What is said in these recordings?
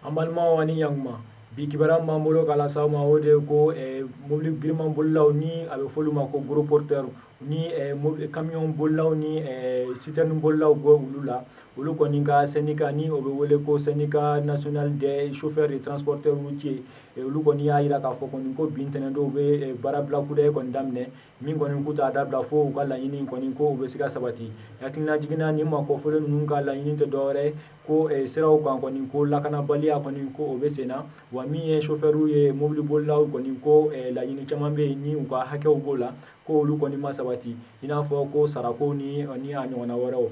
Ambalma wani yangma bi kibaram mamolo kala sama ode ko mobile griman bollaw ni abe foluma ko gros porteur ni camion bollaw ni citerne bollaw go ulula ulu koni ka syndicat ni obe wole ko syndicat national des chauffeurs et transporteurs routiers ulu koni ya ira ka fo koni ko bintene do be barabla kude kon damne min koni kuta dabla fo ka la yini koni ko be sika sabati yakina jigina ni ma ko fole nun ka la yini to dore ko siraw kan koni ko lakana balia koni ko obe sena wa mi ye chauffeur ye mobile bollaw koni ko la yini caman be ni u ka hakɛw bola ko olu koni ma sabati ina fɔ ko sarako ni a ɲɔgɔnna wɛrɛw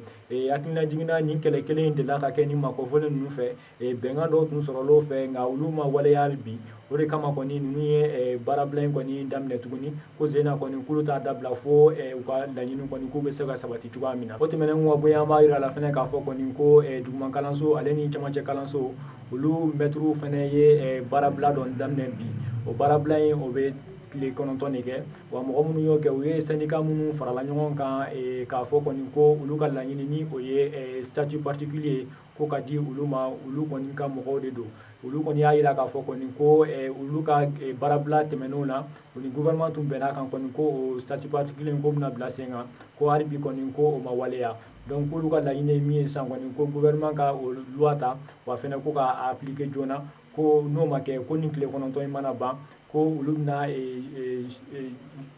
hakilina jigina ni kɛlɛ kelen de la ka kɛ ni makɔfɔlen ninnu fɛ bɛnkan dɔw tun sɔrɔl'o fɛ nka olu ma waleya bi o de kama kɔni ninnu ye baarabila in kɔni daminɛ tuguni ko zena kɔni k'olu t'a dabila fo u ka laɲini kɔni k'u bɛ se ka sabati cogoya min na o tɛmɛnen kɔ bonya an b'a yira la fɛnɛ k'a fɔ kɔni ko duguma kalanso ale ni camancɛ kalanso olu mɛtiriw fɛnɛ ye baarabila dɔ daminɛ bi o baarabila in o bɛ tile 9 de kɛ wa mɔgɔ minnu y'o kɛ u ye syndicat minnu farala ɲɔgɔn kan k'a fɔ kɔni ko olu ka laɲini ni o ye statut particulier ko ka di olu ma olu kɔni ka mɔgɔw de don olu kɔni y'a yira k'a fɔ kɔni ko olu ka baarabila tɛmɛnenw na u ni gouvernement tun bɛnna kan kɔni ko o statut particulier ko bɛna bila sen kan ko hali bi kɔni ko o ma waleya donc k'olu ka laɲini ye min ye sisan kɔni ko gouvernement ka o loi ta wa fɛnɛ ko k'a appliquer joona ko n'o ma kɛ ko ni tile 9 in mana ban ko olu bɛna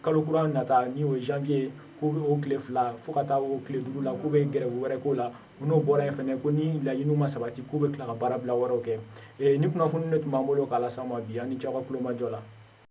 kalo kura nata ni o ye janvier ko o tile 2 fo ka taa o tile 5 la k'u bɛ grève wɛrɛ k'o la n'o bɔra yen fɛnɛ ko ni laɲiniw ma sabati k'u bɛ tila ka baarabila wɛrɛw kɛ ni kunnafoni de tun b'an bolo k'a las'aw ma bi ani cɛ aw ka kulomajɔ la